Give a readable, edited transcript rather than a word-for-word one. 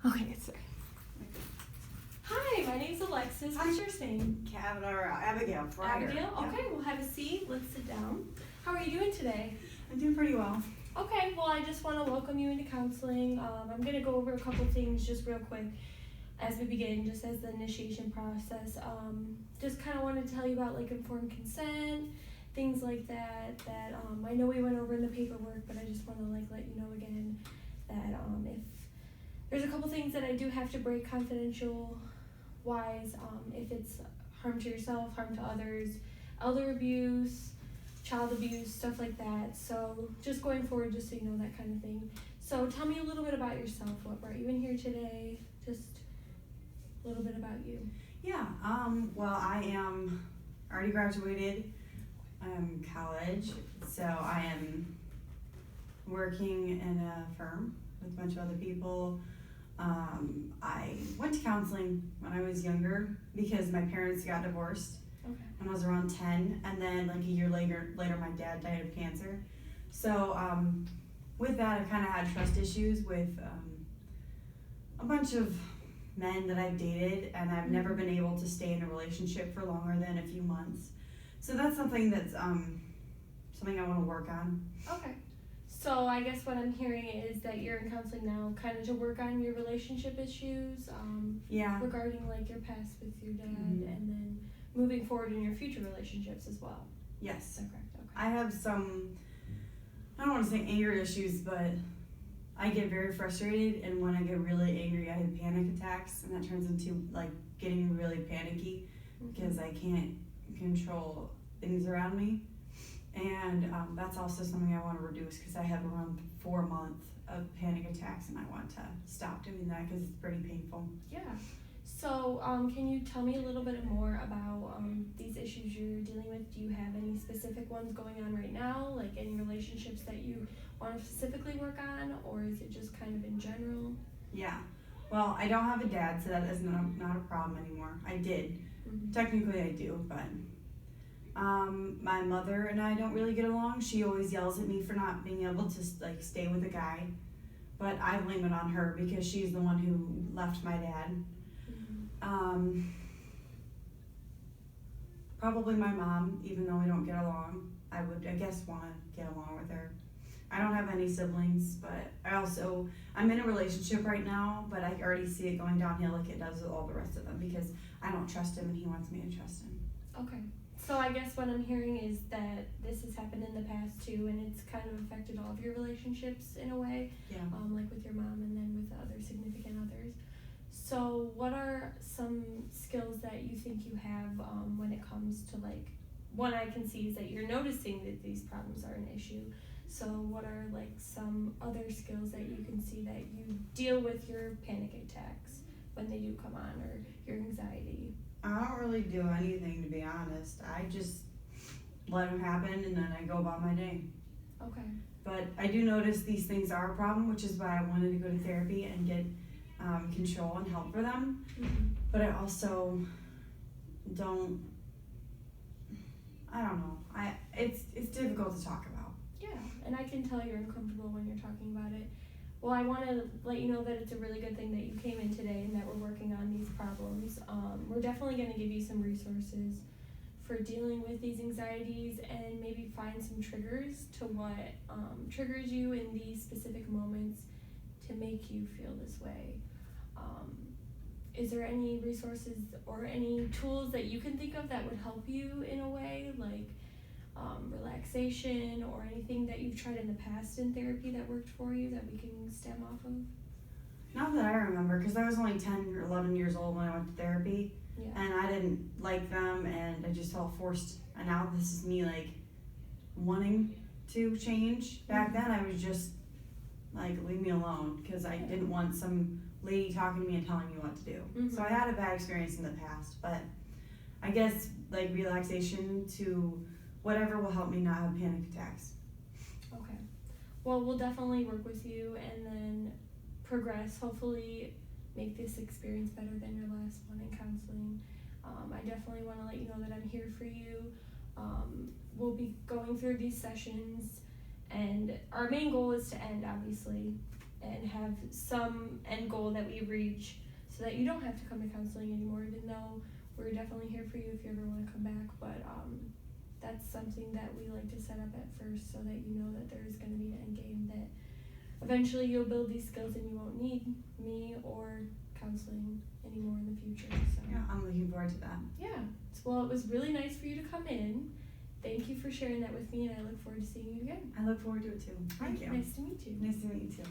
Okay, sorry. Hi, my name's Alexis. What's your name? Abigail. Fryer. Abigail? Yep. Okay, we'll have a seat. Let's sit down. How are you doing today? I'm doing pretty well. Okay, well, I just want to welcome you into counseling. I'm going to go over a couple things just real quick as we begin, just as the initiation process. Just kind of wanted to tell you about like informed consent, things like that, I know we went over in the paperwork, but I just want to like let you know again that if there's a couple things that I do have to break confidential wise, if it's harm to yourself, harm to others, elder abuse, child abuse, stuff like that. So just going forward, just so you know, that kind of thing. So tell me a little bit about yourself. What brought you in here today? Just a little bit about you. Yeah, well, I am already graduated. I'm college, so I am working in a firm with a bunch of other people. I went to counseling when I was younger because my parents got divorced when I was around 10, and then like a year later my dad died of cancer. So with that, I kind of had trust issues with a bunch of men that I've dated, and I've never been able to stay in a relationship for longer than a few months. So that's something that's something I want to work on. Okay. So I guess what I'm hearing is that you're in counseling now kind of to work on your relationship issues, Yeah. regarding like your past with your dad, and then moving forward in your future relationships as well. Yes. Is that correct? Okay. I have some, I don't want to say anger issues, but I get very frustrated, and when I get really angry, I have panic attacks, and that turns into like getting really panicky because I can't control things around me. And that's also something I want to reduce because I have around 4 months of panic attacks, and I want to stop doing that because it's pretty painful. Yeah. So can you tell me a little bit more about these issues you're dealing with? Do you have any specific ones going on right now, like any relationships that you want to specifically work on, or is it just kind of in general? Yeah. Well, I don't have a dad, so that is not a problem anymore. I did. Technically I do, but my mother and I don't really get along. She always yells at me for not being able to like stay with a guy, but I blame it on her because she's the one who left my dad. Probably my mom, even though we don't get along. I guess want to get along with her. I don't have any siblings, but I'm in a relationship right now, but I already see it going downhill like it does with all the rest of them because I don't trust him and he wants me to trust him. Okay. So I guess what I'm hearing is that this has happened in the past too, and it's kind of affected all of your relationships in a way. Yeah. Like with your mom and then with other significant others. So what are some skills that you think you have when it comes to like, one I can see is that you're noticing that these problems are an issue. So what are like some other skills that you can see that you deal with your panic attacks when they do come on, or your anxiety? I don't really do anything, to be honest. I just let them happen and then I go about my day. Okay. But I do notice these things are a problem, which is why I wanted to go to therapy and get control and help for them. But I also don't know. It's difficult to talk about. Yeah, and I can tell you're uncomfortable when you're talking about it. Well, I want to let you know that it's a really good thing that you came in today and that we're working on these problems. We're definitely going to give you some resources for dealing with these anxieties and maybe find some triggers to what triggers you in these specific moments to make you feel this way. Is there any resources or any tools that you can think of that would help you in a way, like relaxation or anything that you've tried in the past in therapy that worked for you that we can stem off of? Not that I remember, because I was only 10 or 11 years old when I went to therapy. Yeah. And I didn't like them, and I just felt forced. And now this is me like wanting to change. Back then I was just like, leave me alone, because I didn't want some lady talking to me and telling me what to do. So I had a bad experience in the past, but I guess like relaxation to whatever will help me not have panic attacks. Okay. Well, we'll definitely work with you and then progress, hopefully make this experience better than your last one in counseling. I definitely want to let you know that I'm here for you. We'll be going through these sessions, and our main goal is to end, obviously, and have some end goal that we reach so that you don't have to come to counseling anymore, even though we're definitely here for you if you ever want to come back. But that's something that we like to set up at first so that you know that there is going to be an end game, that eventually you'll build these skills and you won't need me or counseling anymore in the future. So Yeah, I'm looking forward to that. yeah. Well, it was really nice for you to come in. Thank you for sharing that with me, and I look forward to seeing you again. I look forward to it too. Thank you. Nice to meet you. Nice to meet you too.